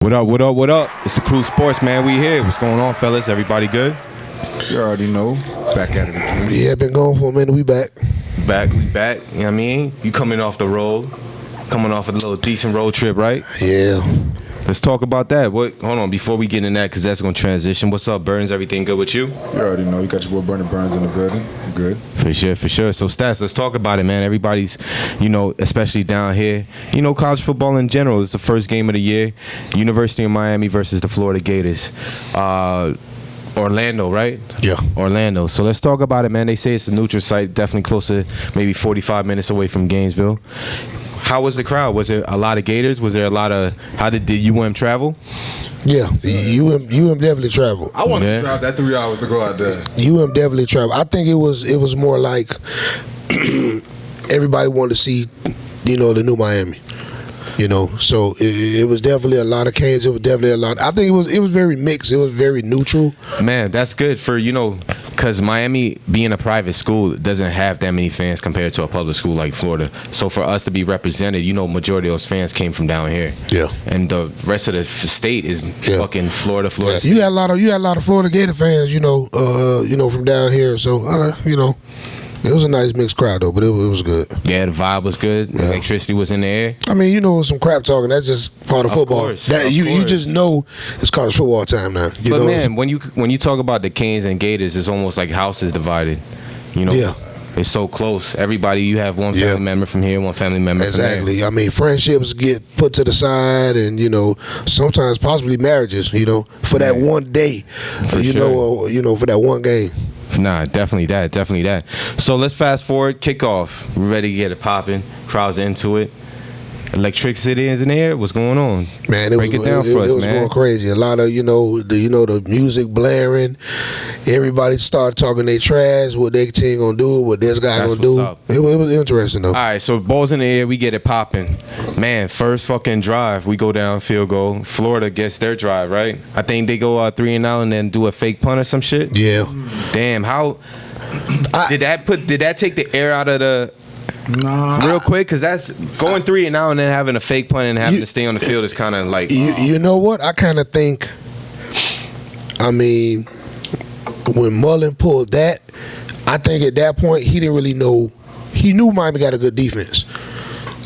What up, what up, what up? It's the Krew Sports, man. We here. What's going on, fellas? Everybody good? You already know. Back at it again. Yeah, been going for a minute. We back. We back. You know what I mean? You coming off the road. Coming off a little decent road trip, right? Yeah. Let's talk about that. Hold on, before we get in that, because that's going to transition. What's up, Burns? Everything good with you? You already know. You got your boy Burning Burns in the building. Good. For sure. So, Stats, let's talk about it, man. Everybody's, especially down here, college football in general is the first game of the year. University of Miami versus the Florida Gators. Orlando, right? Yeah. Orlando. So let's talk about it, man. They say it's a neutral site, definitely closer, maybe 45 minutes away from Gainesville. How was the crowd? Was there a lot of Gators? Was there a lot of, how did UM travel? Yeah, UM definitely traveled. I wanted to drive that 3 hours to go out there. UM definitely traveled. I think it was more like everybody wanted to see, the new Miami. So it was definitely a lot of Canes. It was definitely a lot. I think it was very mixed. It was very neutral. Man, that's good for, because Miami being a private school doesn't have that many fans compared to a public school like Florida. So for us to be represented, majority of those fans came from down here. Yeah. And the rest of the state is fucking Florida. Yeah. You had a lot of Florida Gator fans, from down here. So it was a nice mixed crowd, though, but it was good. Yeah, the vibe was good. The electricity was in the air. I mean, some crap talking. That's just part of football. Course, you just know it's college football time now. But man, when you talk about the Canes and Gators, it's almost like houses divided. Yeah. It's so close. Everybody, you have one family member from here, one family member from there. Exactly. I mean, friendships get put to the side, and sometimes possibly marriages. For that one day, for that one game. Nah, definitely that. So let's fast forward, kickoff. We're ready to get it popping. Crowd's into it. Electricity is in the air. What's going on? Man, Break it down for us, it was going crazy. A lot of the music blaring. Everybody started talking their trash. What their team gonna do? What this guy gonna do? It was interesting though. All right, so balls in the air. We get it popping. Man, first fucking drive. We go down field goal. Florida gets their drive right. I think they go 3-and-out and then do a fake punt or some shit. Yeah. Damn. How did that take the air out of the? Nah. Real quick, because that's going 3-and-out and then having a fake punt and having to stay on the field is kind of like. You know what? I kind of think. I mean, when Mullen pulled that, I think at that point he didn't really know. He knew Miami got a good defense,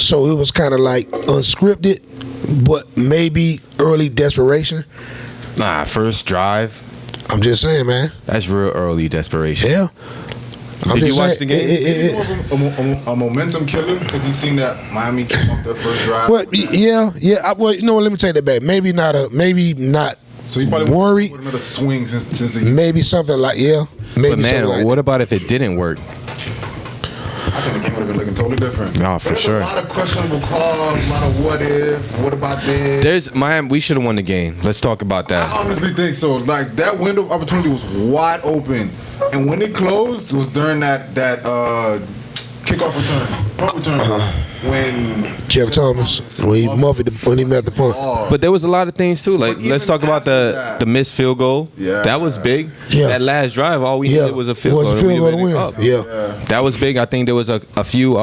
so it was kind of like unscripted, but maybe early desperation. Nah, first drive. I'm just saying, man. That's real early desperation. Yeah. Did you watch the game? It's more of a momentum killer because you seen that Miami came off their first drive. Well, yeah. Well, let me take that back. Maybe not. So you probably worried. With another swing since maybe something like Maybe but man, something like what about if it didn't work? I think the game would have been looking totally different. No, for sure. A lot of questionable calls, a lot of what if, what about this? There's Miami. We should have won the game. Let's talk about that. I honestly think so. Like that window of opportunity was wide open, and when it closed, it was during that kickoff return, punt return, when Jeff Thomas when he met the punt. But there was a lot of things too. Like let's talk about the missed field goal. Yeah, that was big. Yeah. That last drive, all we needed was a field goal. To win. Yeah, that was big. I think there was a few.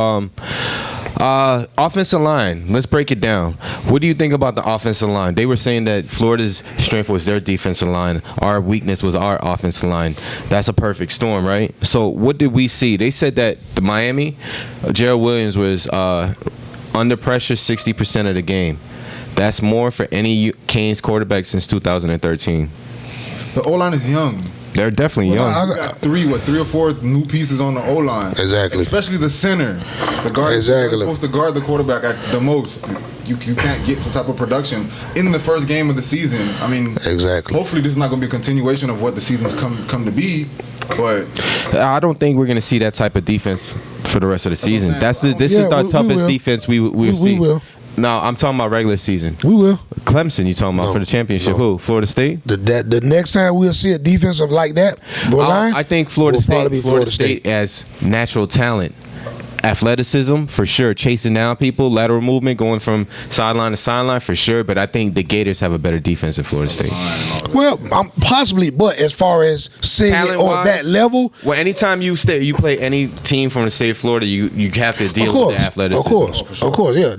Offensive line. Let's break it down. What do you think about the offensive line? They were saying that Florida's strength was their defensive line. Our weakness was our offensive line. That's a perfect storm, right? So what did we see? They said that the Miami, Gerald Williams was under pressure 60% of the game. That's more for any Canes quarterback since 2013. The O-line is young. They're definitely young. I got three or four new pieces on the O-line. Exactly. Especially the center. The guard is supposed to guard the quarterback at the most. You can't get some type of production in the first game of the season. I mean, exactly. Hopefully this is not going to be a continuation of what the season's come to be. But I don't think we're going to see that type of defense for the rest of the season. This is our toughest defense we'll see. We will. No, I'm talking about regular season. We will. Clemson, you talking about for the championship? No. Who? Florida State? The next time we'll see a defensive like that, I think Florida State as natural talent athleticism for sure, chasing down people, lateral movement, going from sideline to sideline for sure. But I think the Gators have a better defense than Florida State. Well, possibly, but as far as seeing it on Talent-wise, that level, well, anytime you play any team from the state of Florida, you have to deal with the athleticism. Of course, yeah.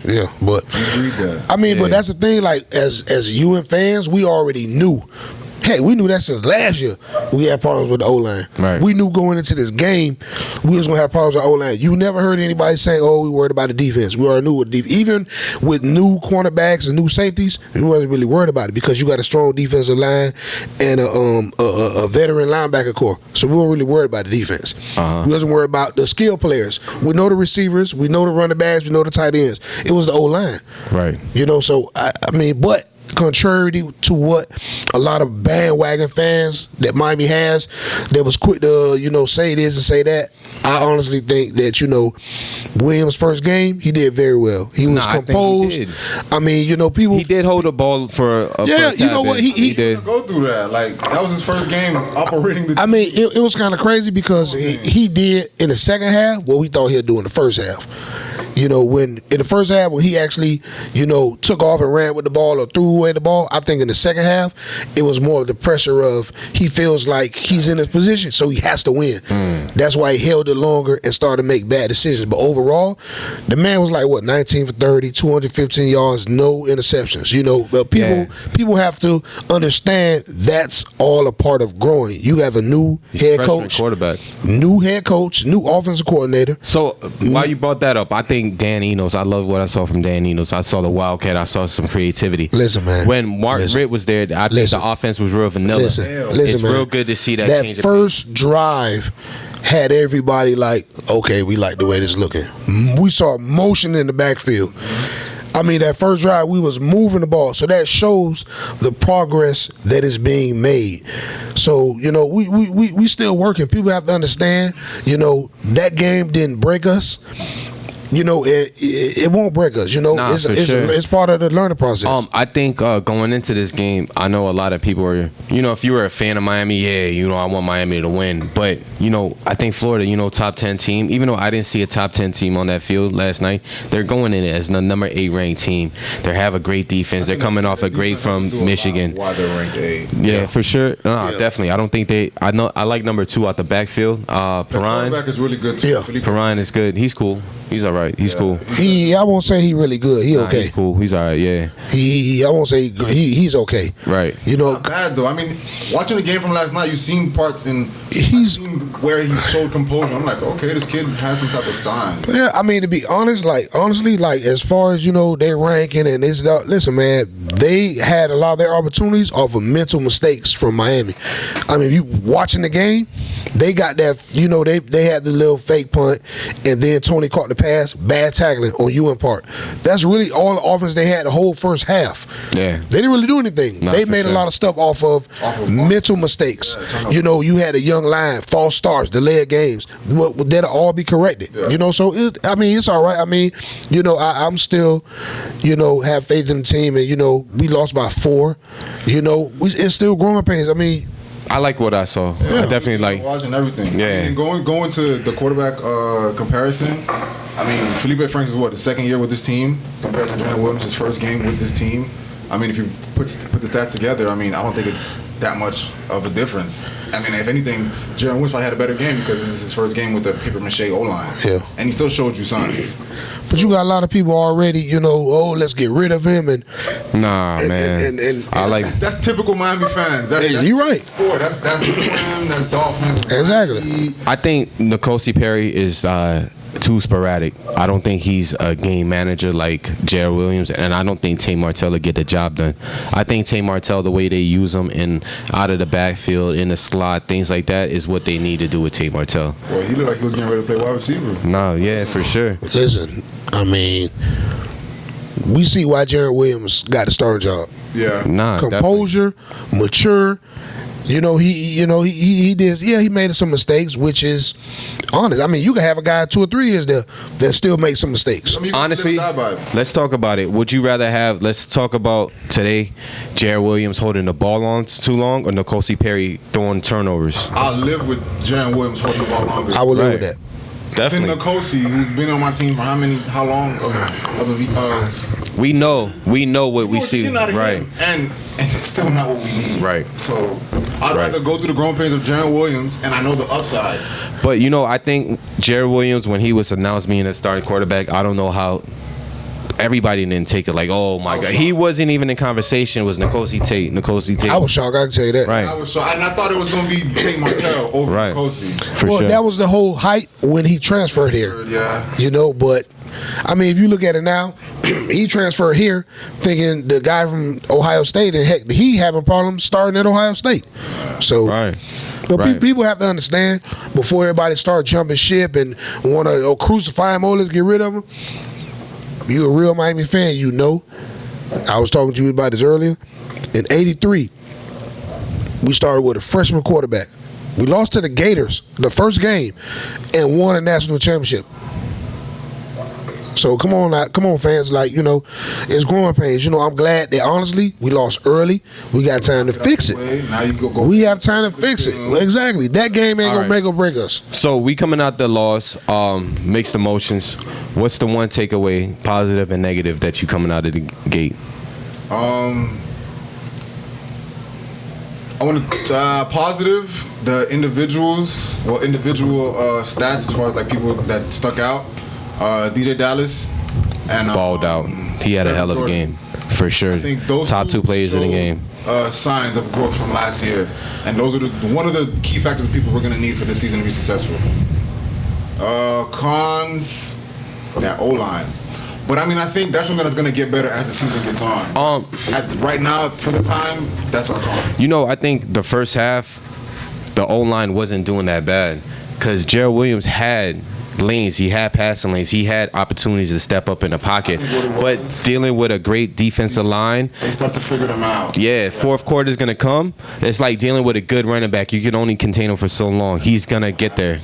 Yeah. But I mean, but that's the thing. Like as UN fans, we already knew. Hey, we knew that since last year. We had problems with the O-line. Right. We knew going into this game, we was going to have problems with the O-line. You never heard anybody saying, oh, we worried about the defense. We already knew what the defense. Even with new cornerbacks and new safeties, we wasn't really worried about it because you got a strong defensive line and a veteran linebacker core. So we weren't really worried about the defense. We wasn't worried about the skill players. We know the receivers. We know the running backs. We know the tight ends. It was the O-line. Right. So, I mean, but contrary to what a lot of bandwagon fans that Miami has that was quick to say this and say that, I honestly think that Williams' first game he did very well. He was composed. I mean, people, he did hold the ball for a you know what he did go through that. Like that was his first game operating the. I mean, it was kind of crazy because he did in the second half what we thought he'd do in the first half. When in the first half when he actually, took off and ran with the ball or threw away the ball, I think in the second half it was more of the pressure of he feels like he's in his position, so he has to win. That's why he held it longer and started to make bad decisions. But overall, the man was like 19 for 30, 215 yards, no interceptions. But people have to understand that's all a part of growing. You have a new head coach, new offensive coordinator. So while you brought that up, I think Dan Enos, I love what I saw from Dan Enos. I saw the Wildcat. I saw some creativity. Listen, man. When Mark Ritt was there, I think the offense was real vanilla. Listen, it's man. real good to see that change. That first drive had everybody like, okay, we like the way this is looking. We saw motion in the backfield. I mean, that first drive, we was moving the ball. So that shows the progress that is being made. So, we still working. People have to understand, that game didn't break us. It won't break us. It's part of the learning process. I think going into this game, I know a lot of people are, if you were a fan of Miami, I want Miami to win. But, I think Florida, top 10 team, even though I didn't see a top 10 team on that field last night, they're going in it as the number 8 ranked team. They have a great defense. They're coming off a great from Michigan. Why they're ranked 8. Yeah, for sure. Definitely. I don't think I like number 2 out the backfield. Perrine. The quarterback is really good too. Yeah. Perrine is good. He's cool. He's all right. He's cool. I won't say he really good. He okay. He's cool. He's all right. Yeah. I won't say he's okay. Right. Not bad though. I mean, watching the game from last night, you've seen parts I've seen where he showed composure. I'm like, okay, this kid has some type of sign. Yeah, I mean, to be honest, honestly, as far as their ranking and this, listen, man, they had a lot of their opportunities off of mental mistakes from Miami. I mean, you watching the game, they got that. They had the little fake punt, and then Tony caught the pass, bad tackling on UN part. That's really all the offense they had the whole first half. Yeah, they didn't really do anything. They made a lot of stuff off of mental mistakes. You had a young line, false starts, delayed games. That'll all be corrected. So it's all right. I mean, I'm still, have faith in the team, and we lost by 4. It's still growing pains. I mean, I like what I saw. I definitely like watching everything. Yeah, and going to the quarterback comparison. I mean, Felipe Franks is the second year with this team compared to Jaren Williams' his first game with this team. I mean, if you put the stats together, I mean, I don't think it's that much of a difference. I mean, if anything, Jaren Williams probably had a better game because this is his first game with the paper mache O-line. Yeah, and he still showed you signs. But you got a lot of people already, let's get rid of him and man. And I like that's typical Miami fans. You're right. That's Rams, that's Dolphins. Exactly. I think N'Kosi Perry is too sporadic. I don't think he's a game manager like Jared Williams, and I don't think Tay Martell will get the job done. I think Tay Martell, the way they use him in out of the backfield, in the slot, things like that, is what they need to do with Tay Martell. Well, he looked like he was getting ready to play wide receiver. No, yeah, for sure. Listen, I mean, we see why Jared Williams got the starting job. Yeah. Composure, mature. He did. Yeah, he made some mistakes, which is honest. I mean, you can have a guy 2 or 3 years there that still make some mistakes. I mean, honestly, let's talk about it. Would you rather have? Let's talk about today. Jared Williams holding the ball on too long, or N'Kosi Perry throwing turnovers? I'll live with Jaren Williams holding the ball longer. I will live with that. Definitely. Than Nkosi, who's been on my team for how long? We know what we see. Right. And it's still not what we need. Right. So I'd rather go through the growing pains of Jared Williams, and I know the upside. But I think Jared Williams, when he was announced being a starting quarterback, I don't know how everybody didn't take it like, oh my God. He wasn't even in conversation. It was Nkosi Tate. I was shocked. I can tell you that. Right. I was shocked. And I thought it was going to be Tate Martell over Nkosi. For sure. That was the whole hype when he transferred here. Yeah. But I mean, if you look at it now, he transferred here thinking the guy from Ohio State, and heck, he having problems starting at Ohio State. So, but people have to understand before everybody start jumping ship and want to crucify him, let's get rid of him. You a real Miami fan, I was talking to you about this earlier. In '83, we started with a freshman quarterback. We lost to the Gators the first game and won a national championship. So come on, fans. It's growing pains. I'm glad that honestly we lost early. We got time to fix it. Now you go we have time to fix it. Exactly. That game ain't gonna make or break us. So we coming out the loss, mixed emotions. What's the one takeaway, positive and negative, that you coming out of the gate? I want to positive the individual stats as far as people that stuck out. DJ Dallas and balled out. He had a hell of a game for sure. I think those top two players in the game. Signs of growth from last year, and those are one of the key factors of people we're going to need for this season to be successful. Cons, that O-line. But I mean, I think that's something that's going to get better as the season gets on. Right now, for the time, that's our con. I think the first half, the O-line wasn't doing that bad because Jared Williams had lanes, he had passing lanes, he had opportunities to step up in the pocket, but dealing with a great defensive line, they start to figure them out. Fourth quarter is gonna come. It's like dealing with a good running back. You can only contain him for so long. He's gonna get there.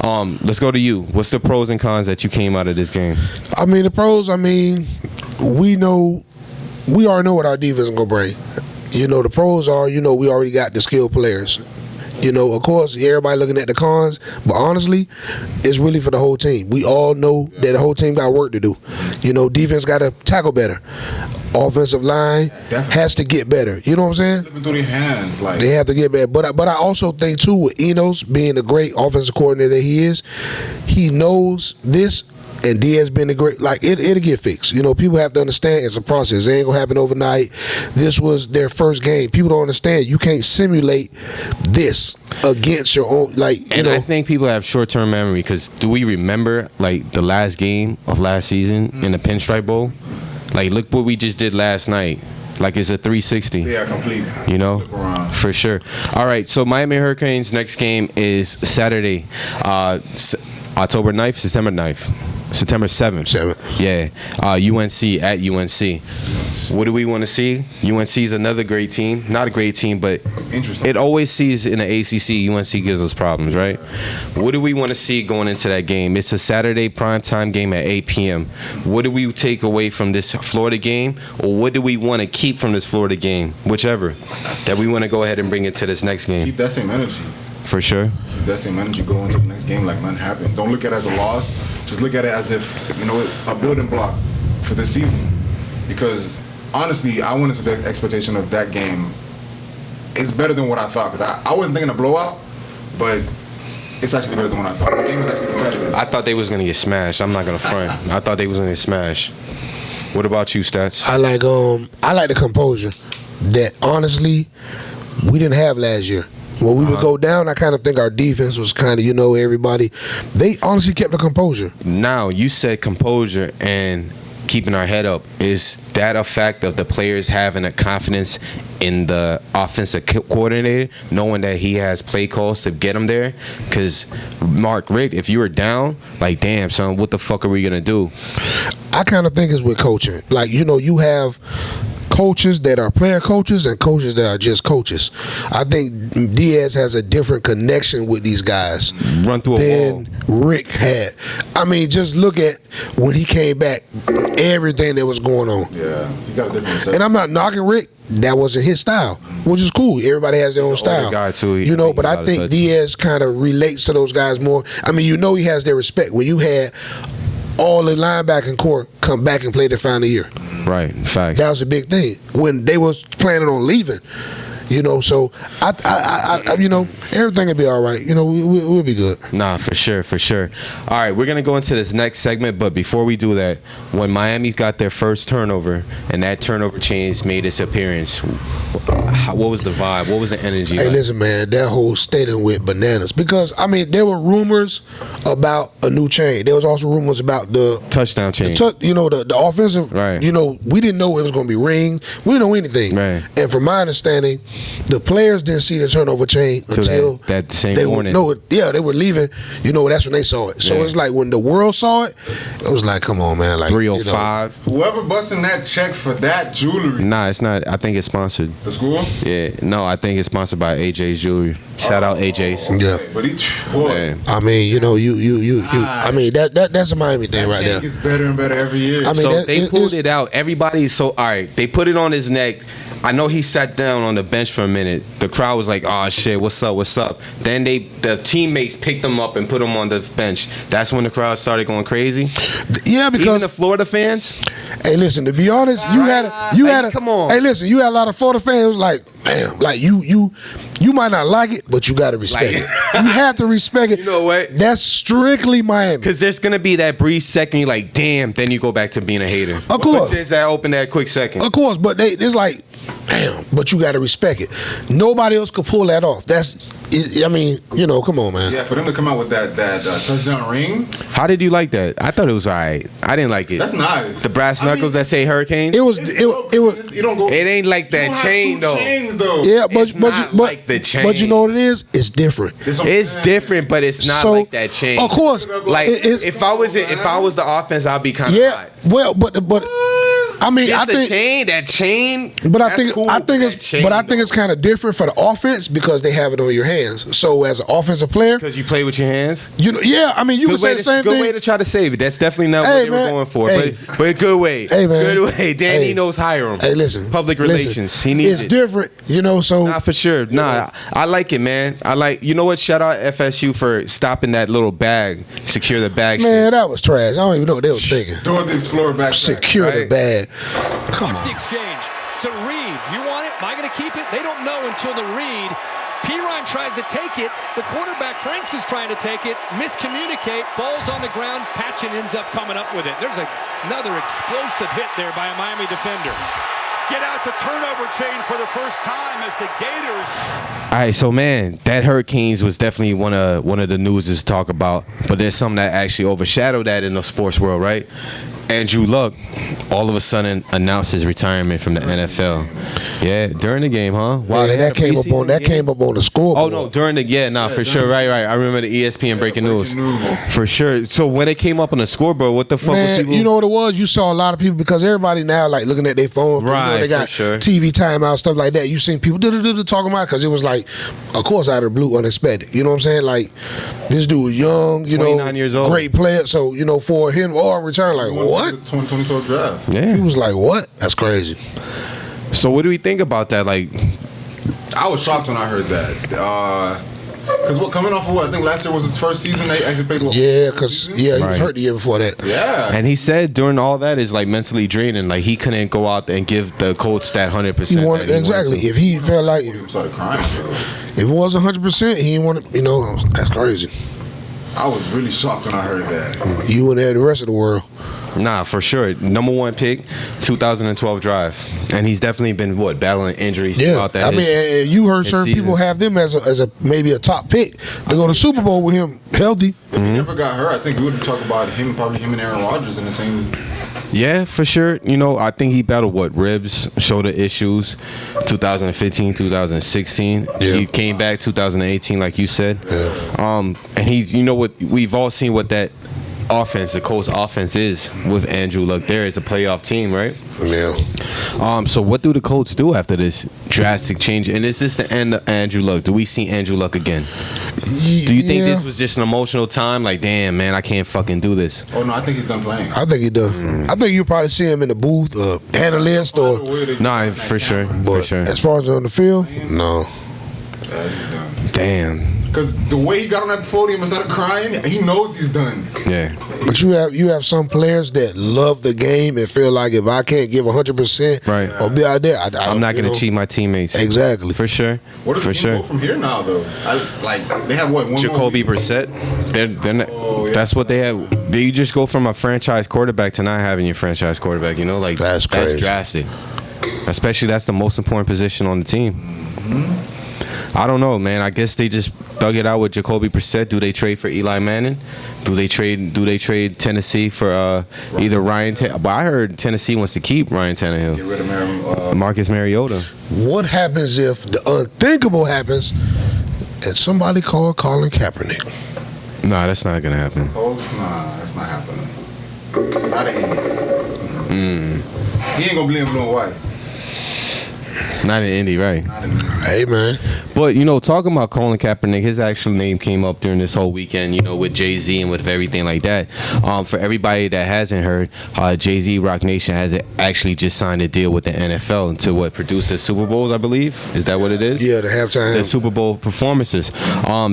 Let's go to you. What's the pros and cons that you came out of this game? I mean, the pros. We already know what our defense is gonna bring. The pros are, we already got the skilled players. Of course, everybody looking at the cons, but honestly, it's really for the whole team. We all know that the whole team got work to do. Defense got to tackle better. Offensive line has to get better. You know what I'm saying? Slipping through their hands, they have to get better. But I also think too, with Enos being the great offensive coordinator that he is, he knows this. And Diaz been a great, it'll get fixed. People have to understand it's a process. It ain't gonna happen overnight. This was their first game. People don't understand. You can't simulate this against your own, I think people have short-term memory because do we remember the last game of last season in the Pinstripe Bowl? Look what we just did last night. It's a 360. Yeah, complete. For sure. All right, so Miami Hurricanes' next game is Saturday, October 9th, September 9th. September 7th. Yeah. UNC at UNC. What do we want to see? UNC is another great team. Not a great team, but it always sees in the ACC, UNC gives us problems, right? What do we want to see going into that game? It's a Saturday primetime game at 8 p.m. What do we take away from this Florida game? Or what do we want to keep from this Florida game? Whichever. That we want to go ahead and bring it to this next game. Keep that same energy. For sure. Keep that same energy going into the next game like nothing happened. Don't look at it as a loss. Just look at it as if, a building block for this season. Because, honestly, I went into the expectation of that game. It's better than what I thought. Because I wasn't thinking a blowout, but it's actually better than what I thought. The game was actually competitive. I thought they was going to get smashed. I'm not going to front. I thought they was going to get smashed. What about you, Stats? I like the composure that, honestly, we didn't have last year. When we would go down, I kind of think our defense was kind of, everybody. They honestly kept the composure. Now, you said composure and keeping our head up. Is that a fact of the players having a confidence in the offensive coordinator, knowing that he has play calls to get them there? Because, Mark, Rick, if you were down, damn, son, what the fuck are we going to do? I kind of think it's with coaching. You have coaches that are player coaches and coaches that are just coaches. I think Diaz has a different connection with these guys Run through a than wall. Rick had. I mean, just look at when he came back, everything that was going on. Yeah, he got a different set. And I'm not knocking Rick. That wasn't his style, which is cool. Everybody has their own He's an older style. guy, too. You know, but He I got a think touch. Diaz kind of relates to those guys more. I mean, you know he has their respect. When you had all the linebacking core come back and play their final year. Right, facts. That was a big thing. When they was planning on leaving. You know, so I you know, everything will be all right. You know, we'll be good. Nah, for sure, for sure. All right, we're gonna go into this next segment, but before we do that, when Miami got their first turnover and that turnover change made its appearance, what was the vibe? What was the energy? Hey, like? listen, man, that whole stadium went bananas because I mean there were rumors about a new chain. There was also rumors about the Touchdown change. you know, the offensive. Right. You know, we didn't know it was going to be rings. We didn't know anything. Right. And from my understanding, the players didn't see the turnover chain Till until that same they morning. they were leaving. You know, that's when they saw it. So Yeah. it's like when the world saw it, it was like, come on, man, like 305. Whoever busting that check for that jewelry, Nah, it's not. I think it's sponsored. the school. Yeah, no, I think it's sponsored by AJ's Jewelry. Shout out AJ's. Yeah. But he, boy, Yeah. I mean, you know, you. I mean, that's a Miami thing that right check there. gets better and better every year. I mean, So that- they it- pulled it's- it out. Everybody, so all right, they put it on his neck. I know he sat down on the bench for a minute. The crowd was like, "Oh shit, what's up? What's up?" Then the teammates picked him up and put him on the bench. That's when the crowd started going crazy. Yeah, because Even the Florida fans. hey, listen, to be honest, you had a come on. Hey, listen, you had a lot of Florida fans like, damn, like you might not like it, but you got to respect Like- it. You have to respect it. You know what? That's strictly Miami. Because there's gonna be that brief second, you're like, "Damn," then you go back to being a hater. Of course. But there's that open that quick second. Of course, but it's like, damn, but you got to respect it. Nobody else could pull that off. I mean, you know, come on, man. yeah, for them to come out with that touchdown ring, How did you like that? I thought it was alright. I didn't like it. that's nice. The brass knuckles that say Hurricane. It was, It's it dope. was. You don't go. It ain't like you that don't have chain two though. chains, though. Yeah, but It's not like the chain. But you know what it is? It's different. That's what I'm It's saying. different, but it's not So, like that chain. Of course, Like it's, if I was the offense, I'd be kind of yeah. hot. Well, but I mean, Just I the think. chain, that chain. But I that's think cool, I think that it's chain, but I think it's kind of different for the offense because they have it on your hands. So as an offensive player, because you play with your hands. you know, yeah, I mean, you can say the same good thing. way to try to save it. That's definitely not Hey, what they man. were going for, Hey. but good way. Hey, man. Good way. Danny Hey. knows hire him. Hey, listen, Public listen, relations. He needs it's it. different, you know. So Nah, for sure. Nah, I like it, man. I like. You know what? Shout out FSU for stopping that little bag, secure the bag. man, shit. that was trash. I don't even know what they was thinking. Doing the Explorer back. Secure the right? bag. Come Watch the on. exchange to Reed. You want it? Am I going to keep it? They don't know until the Reed. Pirine tries to take it. The quarterback, Franks, is trying to take it. Miscommunicate. Ball's on the ground. Patchen ends up coming up with it. There's another explosive hit there by a Miami defender. Get out the turnover chain for the first time as the Gators. All right, so man, that Hurricanes was definitely one of the news to talk about. But there's something that actually overshadowed that in the sports world, right? Andrew Luck all of a sudden announced his retirement from the NFL. Yeah, during the game, huh? Wow, Yeah, they had that a came up preseason on that game? came up on the scoreboard. Oh no, during the for sure, right. I remember the ESPN breaking news. news. For sure. So when it came up on the scoreboard, what the fuck was Man, people? you know what it was? You saw a lot of people because everybody now like looking at their phone. Right, they got for sure. TV timeout, stuff like that. You seen people talking about because it was like, of course, out of the blue, unexpected. You know what I'm saying? Like this dude was young, 29 years old. great player. So for him or return, like what? 2012 draft. yeah. He was like, what? That's crazy. So what do we think about that? Like, I was shocked when I heard that. Because coming off of what I think last year was his first season, they actually played what? Yeah, because he was Right. hurt the year before that. Yeah. and he said during all that is like mentally draining. Like he couldn't go out there and give the Colts that 100%. He wanted exactly. If he felt like He started crying. Bro. if it was 100%, he didn't want to. That's crazy. I was really shocked when I heard that. You and the rest of the world. Nah, for sure. Number one pick, 2012 drive, and he's definitely been battling injuries Yeah, throughout that. I mean, and you heard his certain people seasons. have them as a maybe a top pick to go to Super Bowl with him healthy. If he never got hurt, I think we would talk about probably him and Aaron Rodgers in the same. Yeah, for sure. I think he battled ribs, shoulder issues, 2015, 2016. Yeah. He came back 2018, like you said. Yeah. And he's, we've all seen what that offense, the Colts offense is with Andrew Luck there. It's a playoff team, right? Yeah. So what do the Colts do after this drastic change? And is this the end of Andrew Luck? Do we see Andrew Luck again? Do you think this was just an emotional time? Like, damn, man, I can't fucking do this. Oh no, I think he's done playing. I think he done. I think you probably see him in the booth, analyst, or. Nah, for sure. But For sure. as far as on the field, no. Yeah, he's done. Damn. Because the way he got on that podium and started crying, he knows he's done. Yeah. But you have some players that love the game and feel like if I can't give 100% Right. or be out there, I'm not going to cheat my teammates. Exactly. For sure. What does For the team sure. go from here now, though? They have what? One Jacoby more Brissett. They're not, yeah. That's what they have. You just go from a franchise quarterback to not having your franchise quarterback. You know, like That's crazy. drastic. Especially that's the most important position on the team. I don't know, man. I guess they just thug it out with Jacoby Brissett. Do they trade for Eli Manning? Do they trade Tennessee for either Ryan? But I heard Tennessee wants to keep Ryan Get Tannehill, rid of Marcus Mariota. What happens if the unthinkable happens and somebody called Colin Kaepernick? Nah, that's not gonna happen. Colts? Nah, that's not happening. Not an Indy. He ain't gonna blame blue and white. Not in Indy, right? Not in Indy. Hey, man. But, you know, talking about Colin Kaepernick, his actual name came up during this whole weekend, you know, with JayZ and with everything like that. For everybody that hasn't heard, JayZ Rock Nation has actually just signed a deal with the NFL to produce the Super Bowls, I believe. Is that what it is? Yeah, the halftime. The Super Bowl performances.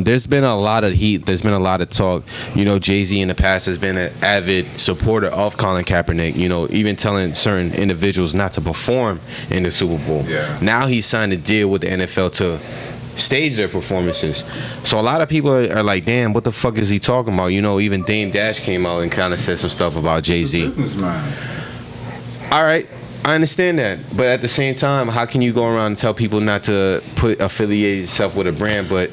There's been a lot of heat. There's been a lot of talk. You know, JayZ in the past has been an avid supporter of Colin Kaepernick, you know, even telling certain individuals not to perform in the Super Bowl. Yeah. Now he's signed a deal with the NFL to stage their performances. So a lot of people are like, damn, what the fuck is he talking about? You know, even Dame Dash came out and kind of said some stuff about JayZ. Businessman. All right, I understand that. But at the same time, how can you go around and tell people not to affiliate yourself with a brand? But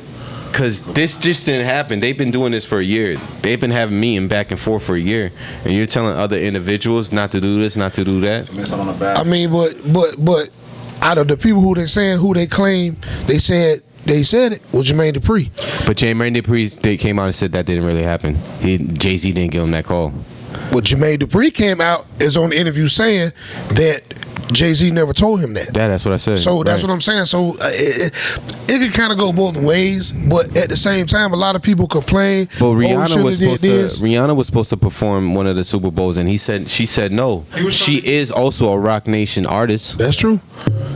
because this just didn't happen. They've been doing this for a year. They've been having meeting back and forth for a year. And you're telling other individuals not to do this, not to do that? Miss out on the back. I mean, but out of the people who they claim they said it was Jermaine Dupri. But Jermaine Dupri, they came out and said that didn't really happen. JayZ didn't give him that call. Well, Jermaine Dupri came out is on the interview saying that JayZ never told him that. That's what I said. So that's Right. what I'm saying. So it can kind of go both ways, but at the same time, a lot of people complain. But Rihanna Rihanna was supposed to perform one of the Super Bowls, and she said no. She is also a Rock Nation artist. That's true.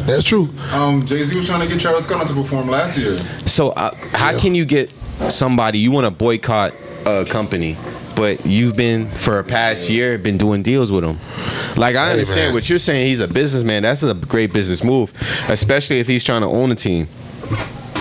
That's true. JayZ was trying to get Travis Scott to perform last year. So how can you get somebody, you want to boycott a company, but you've been for a past year been doing deals with them? Like, I understand what you're saying. He's a businessman. That's a great business move, especially if he's trying to own a team.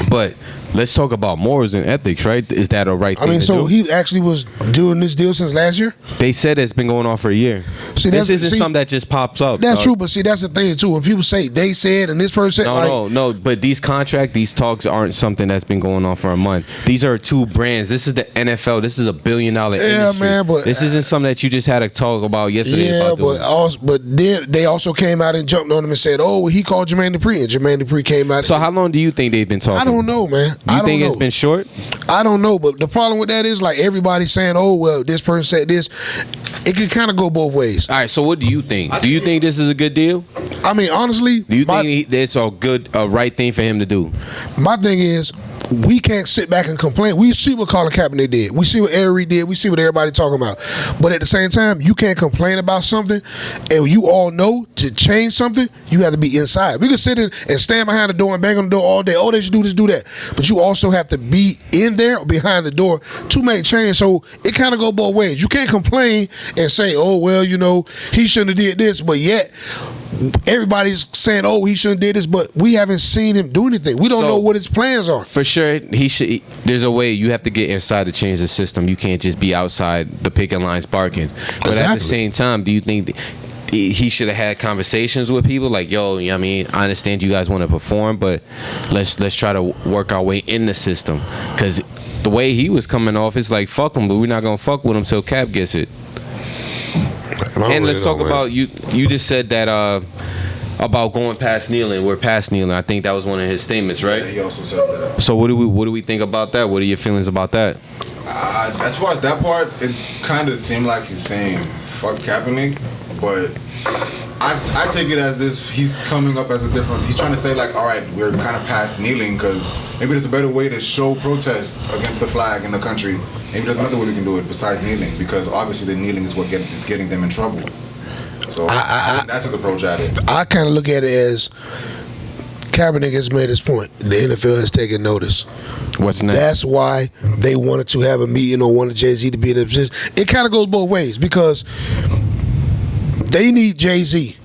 But let's talk about morals and ethics, right? Is that a right thing to do? He actually was doing this deal since last year? They said it's been going on for a year. This isn't something that just pops up. That's true, but see, that's the thing, too. When people say they said and this person said, No. But these talks aren't something that's been going on for a month. These are two brands. This is the NFL. This is $1 billion industry. Yeah, man, but this isn't something that you just had to talk about yesterday. Yeah, but then they also came out and jumped on him and said, "Oh, he called Jermaine Dupri," and Jermaine Dupri came out. So how long do you think they've been talking? I don't know, man. Do you think it's been short? I don't know, but the problem with that is like everybody's saying, "Oh, well, this person said this." It can kind of go both ways. All right. So what do you think? Do you think this is a good deal? I mean, honestly, do you think it's a right thing for him to do? My thing is, we can't sit back and complain. We see what Colin Kaepernick did. We see what Ari did. We see what everybody talking about. But at the same time, you can't complain about something, and you all know to change something, you have to be inside. We can sit in and stand behind the door and bang on the door all day. Oh, they should do this, do that. But you also have to be in there or behind the door to make change. So it kind of go both ways. You can't complain and say, "Oh, well, you know, he shouldn't have did this," but yet everybody's saying, "Oh, he shouldn't have did this," but we haven't seen him do anything. We don't know what his plans are. For sure, there's a way you have to get inside to change the system. You can't just be outside the picket lines barking. But at the same time, do you think he should have had conversations with people like, "Yo, you know what I mean, I understand you guys want to perform, but let's try to work our way in the system." Because the way he was coming off, it's like, fuck him, but we're not gonna fuck with him till Cap gets it. And let's talk about you just said that about going past kneeling. We're past kneeling. I think that was one of his statements, right? Yeah, he also said that. So what do we think about that? What are your feelings about that? As far as that part, it kind of seemed like he's saying fuck Kaepernick, but I take it as if he's coming up as a different. He's trying to say like, all right, we're kind of past kneeling because maybe there's a better way to show protest against the flag in the country. Maybe there's another way we can do it besides kneeling, because obviously the kneeling is what is getting them in trouble. So that's his approach at it. I kind of look at it as Kaepernick has made his point. The NFL has taken notice. What's next? That's why they wanted to have a meeting or wanted JayZ to be in a position. It kind of goes both ways because they need JayZ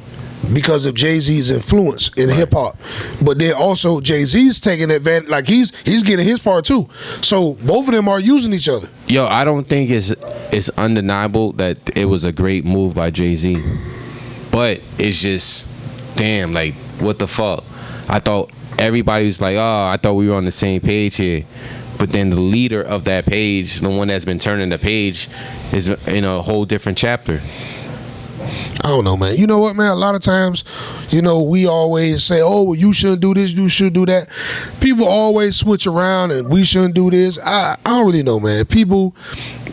because of JayZ's influence in hip hop, but then also JayZ's taking advantage. Like he's getting his part too. So both of them are using each other. Yo, I don't think it's undeniable that it was a great move by JayZ, but it's just damn, like what the fuck. I thought everybody was like, oh, I thought we were on the same page here. But then the leader of that page, the one that's been turning the page, is in a whole different chapter. I don't know, man. You know what, man? A lot of times, we always say, oh, well, you shouldn't do this, you should do that. People always switch around and we shouldn't do this. I don't really know, man. People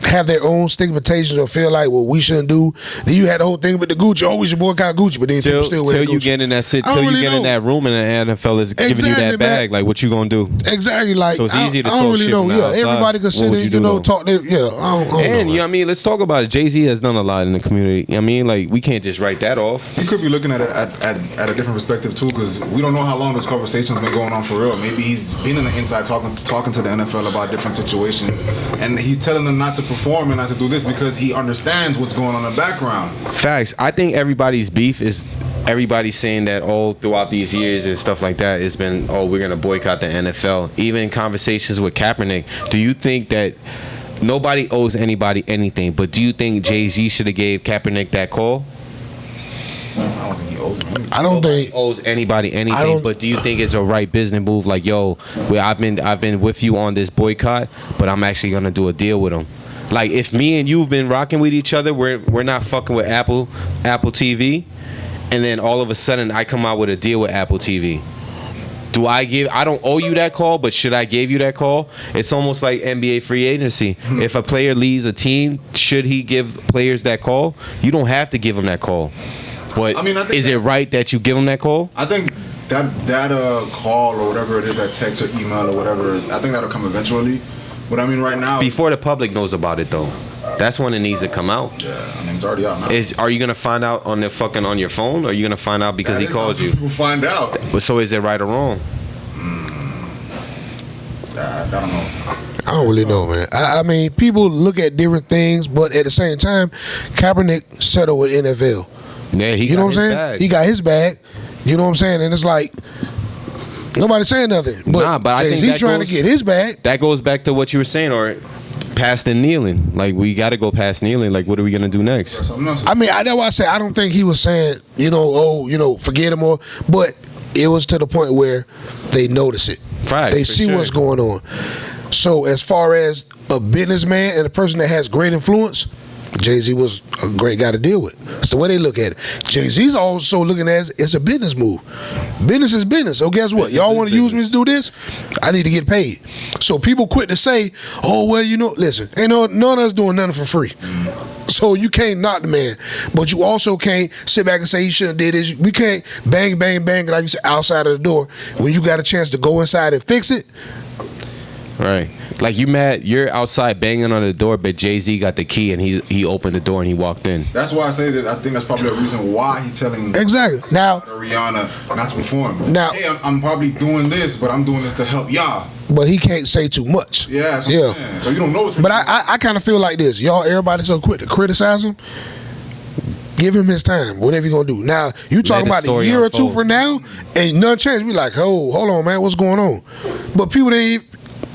have their own stigmatizations or feel like, well, we shouldn't do. Then you had the whole thing with the Gucci. Oh, we should boycott Gucci, but then people still wear Gucci. Till you get in that in that room and the NFL is giving you that bag, like what you gonna do? Exactly, like so it's easy to I don't talk really shit know. from Yeah, outside. everybody can sit and talk. I don't know, and you know what I mean, let's talk about it. JayZ has done a lot in the community. You know what I mean, like we can't just write that off. You could be looking at it at a different perspective too, because we don't know how long this conversation's been going on for real. Maybe he's been in the inside talking to the NFL about different situations, and he's telling them not to perform and not to do this because he understands what's going on in the background. Facts. I think everybody's beef is everybody saying that all throughout these years and stuff like that. It's been, oh, we're gonna boycott the NFL. Even conversations with Kaepernick. Do you think that nobody owes anybody anything? But do you think JayZ should have gave Kaepernick that call? I don't think he owes him anything. I don't Nobody think owes anybody anything. But do you think it's a right business move? Like, yo, I've been with you on this boycott, but I'm actually gonna do a deal with him. Like, if me and you've been rocking with each other, we're not fucking with Apple TV, and then all of a sudden I come out with a deal with Apple TV. I don't owe you that call, but should I give you that call? It's almost like NBA free agency. If a player leaves a team, should he give players that call? You don't have to give them that call. But I think is it right that you give them that call? I think that call or whatever it is, that text or email or whatever, I think that'll come eventually. But I mean, right now, Before the public knows about it, though. That's when it needs to come out. Yeah, I mean, it's already out now. Are you gonna find out on your phone, or are you gonna find out because he calls you? People find out. But so is it right or wrong? I don't know. I don't really know, man. I mean, people look at different things, but at the same time, Kaepernick settled with NFL. Yeah, You know what I'm saying? Bag. He got his bag. You know what I'm saying? And it's like nobody's saying nothing. But I think he's trying to get his bag. That goes back to what you were saying, or past the kneeling. Like, we got to go past kneeling. Like, what are we gonna do next? I mean, that's why I say I don't think he was saying, forget him or. But it was to the point where they notice it. Right, they see what's going on. So as far as a businessman and a person that has great influence, JayZ was a great guy to deal with. It's the way they look at it. JayZ's also looking at it as a business move. Business is business. So guess what? Y'all want to use me to do this? I need to get paid. So people quit to say, oh, well, listen, ain't none of us doing nothing for free. So you can't knock the man. But you also can't sit back and say he shouldn't have did this. We can't bang, bang, bang, like you said, outside of the door. When you got a chance to go inside and fix it. Right. Like, you're outside banging on the door, but JayZ got the key and he opened the door and he walked in. That's why I say that I think that's probably the reason why he's telling now Rihanna not to perform. Now, hey, I'm probably doing this, but I'm doing this to help y'all. But he can't say too much. Yeah. So you don't know what's. But I kind of feel like this. Everybody's so quick to criticize him. Give him his time. Whatever you gonna do. Now you talking about a year or two from now, and none chance. We like, oh, hold on, man, what's going on? But people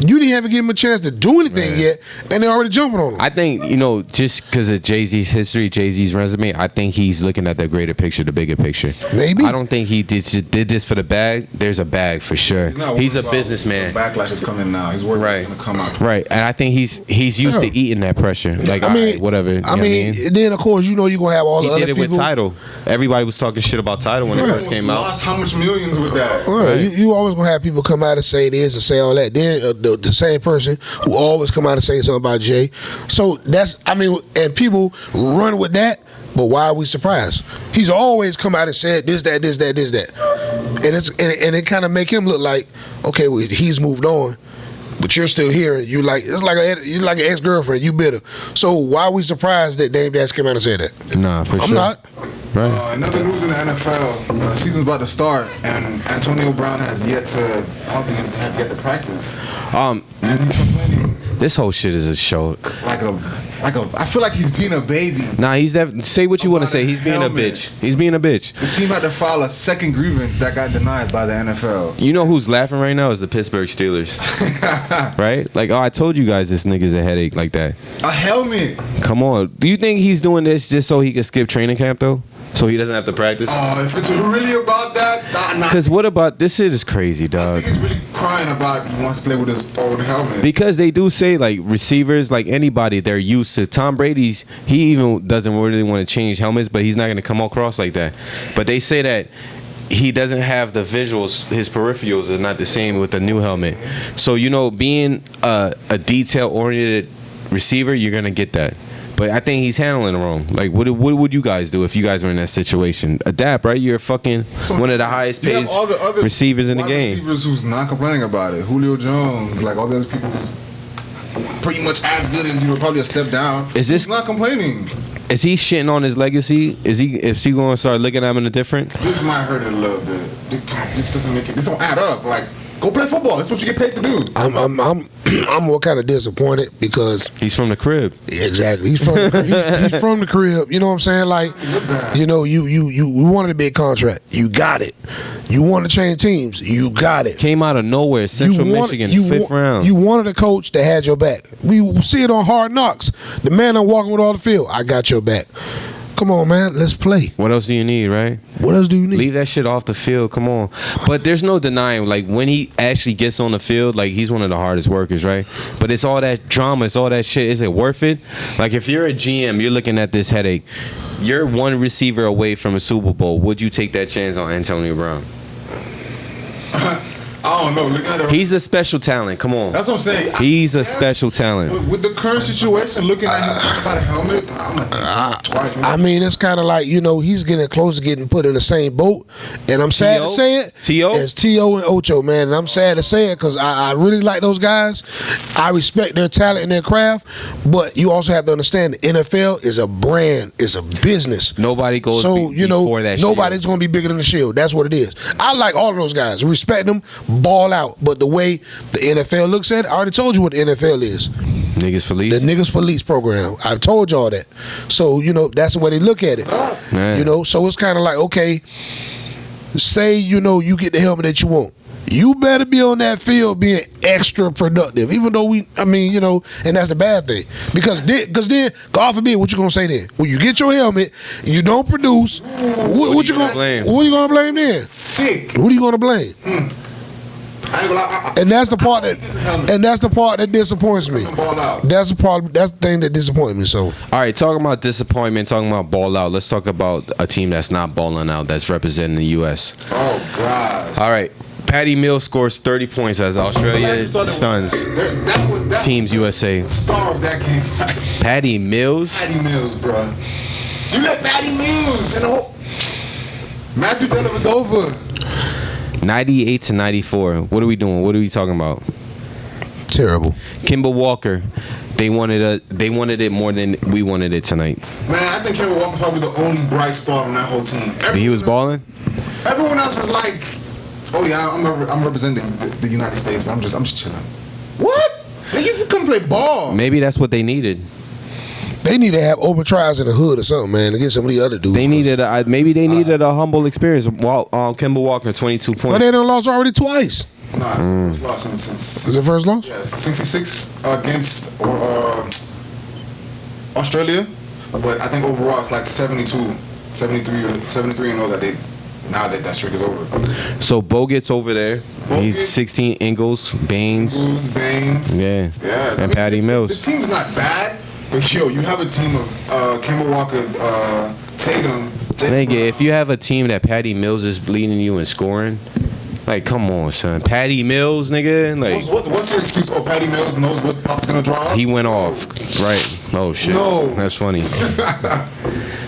you didn't even give him a chance to do anything yet, and they're already jumping on him. I think, just because of JayZ's history, JayZ's resume, I think he's looking at the greater picture, the bigger picture. Maybe. I don't think he did this for the bag. There's a bag for sure. He's a businessman. Backlash is coming now. He's worried it's gonna come out. Right, and I think he's used to eating that pressure. Like, whatever. I mean, then of course you're gonna have all the other people. He did it with Tidal. Everybody was talking shit about Tidal when it first came out. Lost how much millions with that? Right. You always gonna have people come out and say this and say all that. Then the same person who always come out and say something about Jay. So and people run with that. But why are we surprised? He's always come out and said this, that, this, that, this, that, and it kind of make him look like, okay, well, he's moved on, but you're still here. You like you're like an ex-girlfriend. You bitter. So why are we surprised that Dame Dash came out and said that? Nah, for sure. I'm not. Right. Another news in the NFL. Season's about to start, and Antonio Brown has yet to. I don't think he's had yet to practice. And he's complaining. This whole shit is a show. I feel like he's being a baby. Nah, say what you want to say. He's being a bitch. He's being a bitch. The team had to file a second grievance that got denied by the NFL. You know who's laughing right now is the Pittsburgh Steelers. Right? Like, I told you guys this nigga's a headache like that. A helmet. Come on. Do you think he's doing this just so he can skip training camp, though? So he doesn't have to practice? Oh, if it's really about that, nah. Because what about this shit is crazy, dog. I think he's really crying about he wants to play with his old helmet. Because they do say, like, receivers, like anybody, they're used to. Tom Brady's, he even doesn't really want to change helmets, but he's not going to come across like that. But they say that he doesn't have the visuals, his peripherals are not the same with the new helmet. So, being a detail-oriented receiver, you're going to get that. But I think he's handling it wrong. Like, what would you guys do if you guys were in that situation? Adapt, right? You're fucking one of the highest paid receivers in the game. Receivers who's not complaining about it. Julio Jones, like all the other people, pretty much as good as you, probably a step down. He's not complaining. Is he shitting on his legacy? Is he going to start looking at him in a different? This might hurt it a little bit. This doesn't make it. This don't add up. Like, go play football. That's what you get paid to do. I'm more kind of disappointed because he's from the crib. Exactly. He's from the crib. You know what I'm saying? Like, you wanted a big contract. You got it. You wanted to change teams. You got it. Came out of nowhere. Central Michigan, 5th round. You wanted a coach that had your back. We see it on Hard Knocks. The man I'm walking with all the field. I got your back. Come on, man. Let's play. What else do you need, right? What else do you need? Leave that shit off the field. Come on. But there's no denying, like, when he actually gets on the field, like, he's one of the hardest workers, right? But it's all that drama. It's all that shit. Is it worth it? Like, if you're a GM, you're looking at this headache. You're one receiver away from a Super Bowl. Would you take that chance on Antonio Brown? I don't know. Look at it. He's a special talent. Come on. That's what I'm saying. He's a special talent. With the current situation, looking at him about a helmet, I'm like, twice. I mean, it's kind of like, he's getting close to getting put in the same boat. And I'm sad to say it. T.O.? It's T.O. and Ocho, man. And I'm sad to say it because I really like those guys. I respect their talent and their craft. But you also have to understand the NFL is a brand. It's a business. Nobody goes before that nobody's going to be bigger than the Shield. That's what it is. I like all of those guys. Respect them. Ball out. But the way the NFL looks at it, I already told you what the NFL is. Niggas for lease. The niggas for lease program. I've told y'all that. So, that's the way they look at it. Man. So it's kind of like, okay, say, you get the helmet that you want. You better be on that field being extra productive. Even though and that's the bad thing. Because then, God forbid, what you gonna say then? When you get your helmet, you don't produce, what you gonna blame? What are you gonna blame then? Sick. What are you gonna blame? And that's the part that disappoints me. That's the problem. That's the thing that disappoints me. So, all right, talking about disappointment, talking about ball out. Let's talk about a team that's not balling out, that's representing the U.S. Oh God! All right, Patty Mills scores 30 points as Australia stuns Teams USA. Star of that game. Patty Mills. Patty Mills, bro. You let Patty Mills and the whole Matthew Dellavedova. 98-94. What are we doing? What are we talking about? Terrible. Kimball Walker. They wanted it more than we wanted it tonight. Man, I think Kimball Walker probably the only bright spot on that whole team. He was balling? Everyone else is like, oh yeah, I'm representing the United States, but I'm just chilling. What? You couldn't play ball. Maybe that's what they needed. They need to have open trials in the hood or something, man, to get some of the other dudes. They needed a humble experience. Kimball Walker, 22 points. But they done lost already twice. Nah, first loss since. Is it first loss? Yeah, 66 against Australia, but I think overall it's like 72, 73 and 0 that streak is over. So Bogut's over there. He's 16. Ingles, Baines. Yeah. And Patty Mills. The team's not bad. But you have a team of Kimball Walker, Tatum. If you have a team that Patty Mills is leading you in scoring, Like, come on, son. Patty Mills, nigga. Like, What's your excuse? Oh, Patty Mills knows what Pop's gonna draw. he went off. Right. Oh, shit. No. That's funny.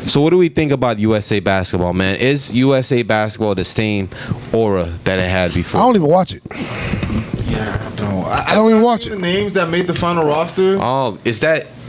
So what do we think about USA basketball, man? Is USA basketball the same aura that it had before? I don't even watch it. Yeah, I don't. I don't even watch the it. names that made the final roster. Oh,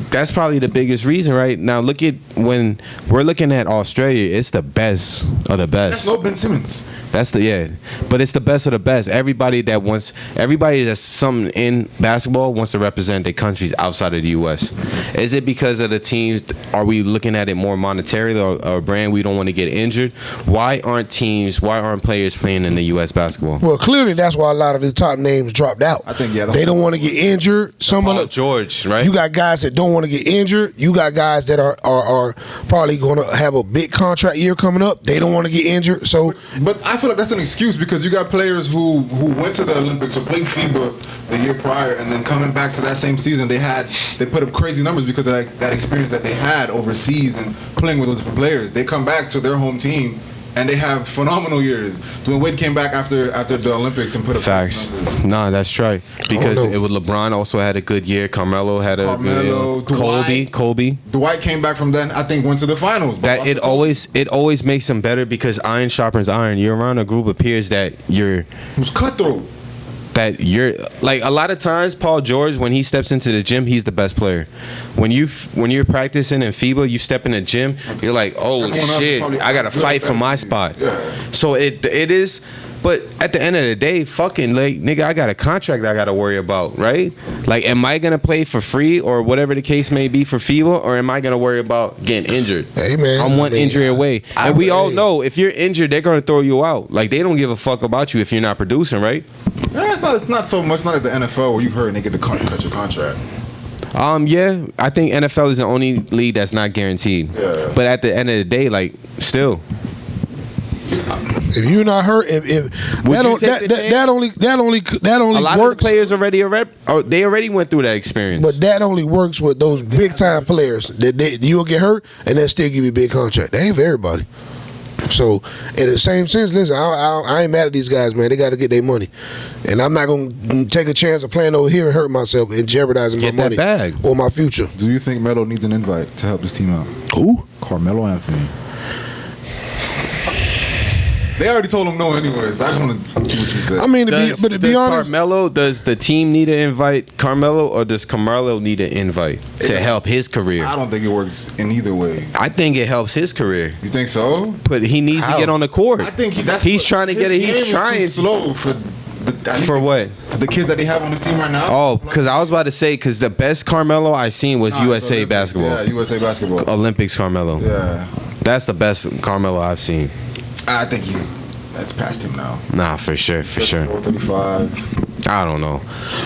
that's probably the biggest reason, right? Now look at when we're looking at Australia, it's the best of the best. That's no Ben Simmons. That's but it's the best of the best. Everybody that's something in basketball wants to represent their countries outside of the U.S. Is it because of the teams? Are we looking at it more monetarily or brand? We don't want to get injured. Why aren't players playing in the U.S. basketball? Well, clearly that's why a lot of the top names dropped out. I think, yeah, they don't want to get injured. George, right? You got guys that don't want to get injured. You got guys that are probably going to have a big contract year coming up. They don't want to get injured. So, but I feel like that's an excuse because you got players who went to the Olympics or played FIBA the year prior, and then coming back to that same season, they put up crazy numbers because of that experience that they had overseas and playing with those different players. They come back to their home team and they have phenomenal years. Dwayne Wade came back after the Olympics and put up facts. numbers. Nah, that's right. Because it was LeBron also had a good year. Carmelo had a good year. Kobe. Dwight came back from then. I think went to the finals. That it always makes them better because iron sharpens iron. You're around a group of peers that it was cutthroat. That you're like a lot of times Paul George, when he steps into the gym, he's the best player. When you're practicing in FIBA, you step in the gym, you're like, oh shit, I gotta fight for my spot. Yeah. So it is, but at the end of the day, fucking like nigga, I got a contract I gotta worry about, right? Like, am I gonna play for free or whatever the case may be for FIBA, or am I gonna worry about getting injured? Hey man, I'm one injury away, and we all know if you're injured, they're gonna throw you out. Like, they don't give a fuck about you if you're not producing, right? It's not so much. Not like the NFL where you hurt and they get to cut your contract. Yeah, I think NFL is the only league that's not guaranteed. Yeah. But at the end of the day, like, still, if you're not hurt, that only a lot works. of the players already went through that experience. But that only works with those big time players. That you'll get hurt and they'll still give you a big contract. That ain't for everybody. So, in the same sense, listen, I ain't mad at these guys, man. They got to get their money. And I'm not going to take a chance of playing over here and hurt myself and jeopardizing my money or my future. Do you think Melo needs an invite to help this team out? Who? Carmelo Anthony. They already told him no anyways, but I just want to see what you said. I mean, to be honest. Does the team need to invite Carmelo, or does Carmelo need an invite to help his career? I don't think it works in either way. I think it helps his career. You think so? But he needs to get on the court. I think he's trying to get it. He's trying slow for what? The kids that they have on this team right now. Oh, because I was about to say, because the best Carmelo I seen was USA basketball. Yeah, USA basketball. Olympics Carmelo. Yeah. That's the best Carmelo I've seen. I think that's past him now. Nah, for sure. 35. I don't know.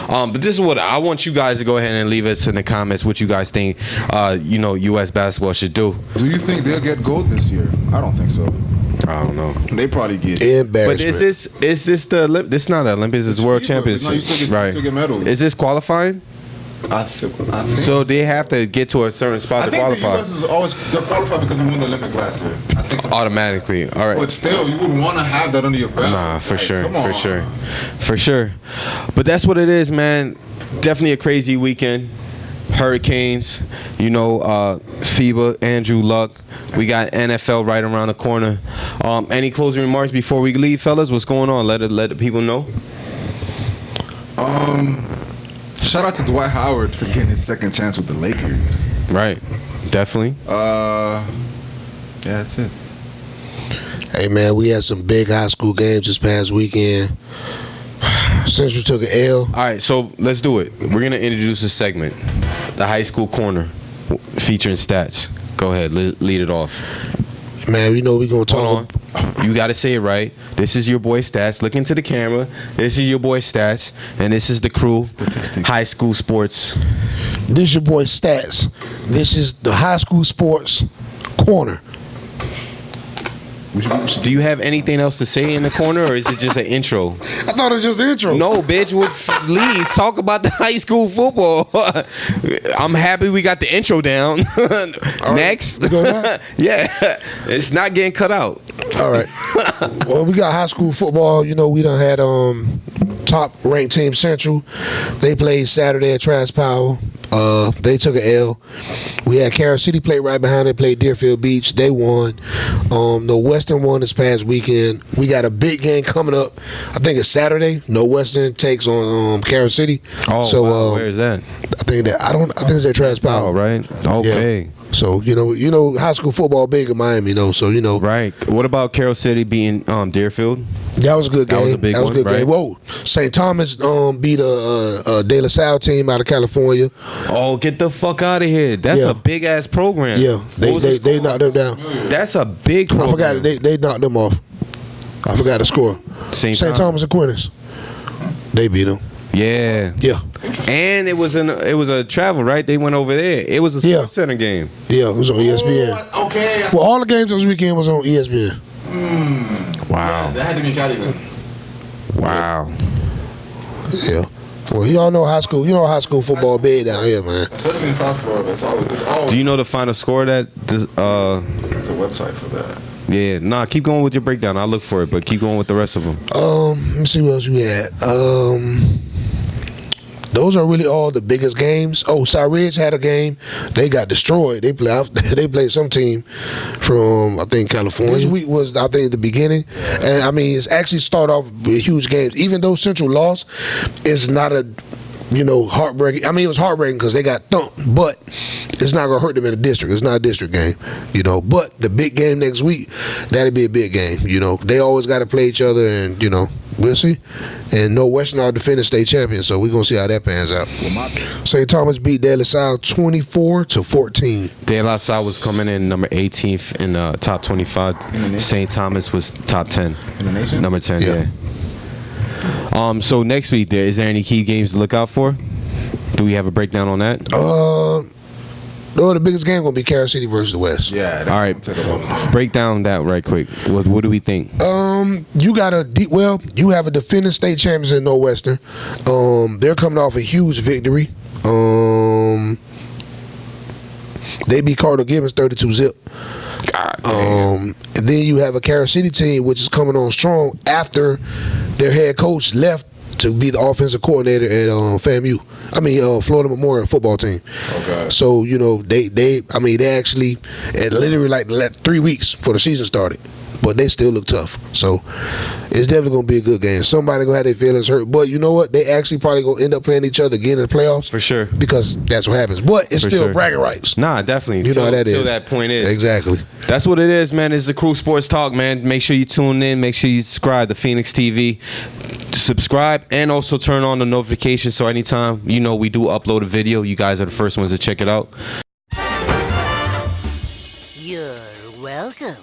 But this is what I want you guys to go ahead and leave us in the comments what you guys think U.S. basketball should do. Do you think they'll get gold this year? I don't think so. I don't know. They probably get embarrassment. But is this this not Olympics, it's World Championships. No, you still get medals. Is this qualifying? I think so they have to get to a certain spot to qualify. I think the U.S. is they're qualified because we won the Olympics last year. I think so. Automatically. All right. But still, you would want to have that under your belt. Nah, for sure. Come on. For sure. But that's what it is, man. Definitely a crazy weekend. Hurricanes, FIBA, Andrew Luck. We got NFL right around the corner. Any closing remarks before we leave, fellas? What's going on? Let the people know. Shout out to Dwight Howard for getting his second chance with the Lakers. Right. Definitely. Yeah, that's it. Hey, man, we had some big high school games this past weekend. Central took an L. All right, so let's do it. We're going to introduce a segment, the High School Corner, featuring stats. Go ahead, lead it off. Man, we're going to talk. Hold on. You got to say it right. This is your boy Stats. Look into the camera. This is your boy Stats. And this is the Krew, High School Sports. This is your boy Stats. This is the High School Sports Corner. Do you have anything else to say in the corner, or is it just an intro? I thought it was just the intro. No, bitch. Lead. Talk about the high school football. I'm happy we got the intro down. Next. We go back? Yeah. It's not getting cut out. All right. Well, we got high school football. You know, we done had top ranked team Central. They played Saturday at Trash Power. They took an L. We had Carroll City play right behind it, played Deerfield Beach. They won. No Western won this past weekend. We got a big game coming up. I think it's Saturday. No Western takes on Carroll City. Oh, so wow. Where is that? I think it's at Trash Power. Oh, right. Okay. Yeah. So you know, high school football big in Miami, though. So right. What about Carroll City beating Deerfield? That was a good game. That was a big one, right? game. Whoa, St. Thomas beat a De La Salle team out of California. Oh, get the fuck out of here! That's a big ass program. Yeah, they knocked them down. That's a big program. I forgot they knocked them off. I forgot the score. St. Thomas Aquinas. They beat them. Yeah. And it was a travel, right? They went over there. It was a Sports Center game. Yeah, it was on ESPN. Okay. Well, all the games this weekend was on ESPN. Wow. Yeah, that had to be Cali then. Wow. Yeah. Well, y'all know high school. You know high school football big down here, man. Especially in South Florida. It's always. Do you know the final score that There's a website for that. Yeah, nah, keep going with your breakdown. I'll look for it, but keep going with the rest of them. Let me see what else we had. Those are really all the biggest games. Oh, Cy Ridge had a game. They got destroyed. They played some team from, I think, California. This week was, I think, the beginning. And, I mean, it's actually started off with huge games. Even though Central lost, it's not a, heartbreaking. I mean, it was heartbreaking because they got thumped, but it's not going to hurt them in the district. It's not a district game, But the big game next week, that'll be a big game, They always got to play each other, and, we'll see. And no Western are defending state champions, so we're going to see how that pans out. St. Thomas beat De La Salle 24-14. De La Salle was coming in number 18th in the top 25. St. Thomas was top 10. In the nation? Number 10, yeah. So next week, is there any key games to look out for? Do we have a breakdown on that? No, the biggest game going to be Carroll City versus the West. Yeah. All right. Break down that right quick. What do we think? You got you have a defending state champions in Northwestern. They're coming off a huge victory. They beat Cardinal Gibbons 32-0. And then you have a Carroll City team which is coming on strong after their head coach left to be the offensive coordinator at Florida Memorial football team. Okay. So they actually it literally like 3 weeks before the season started, but they still look tough. So it's definitely gonna be a good game. Somebody gonna have their feelings hurt, but you know what? They actually probably gonna end up playing each other again in the playoffs For sure. because that's what happens. But it's still bragging rights. Nah, definitely. You know how that is. Till that point is. Exactly. That's what it is, man. It's the Krew Sports Talk, man. Make sure you tune in. Make sure you subscribe to Phoenix TV. Subscribe and also turn on the notifications so anytime we do upload a video, you guys are the first ones to check it out. You're welcome.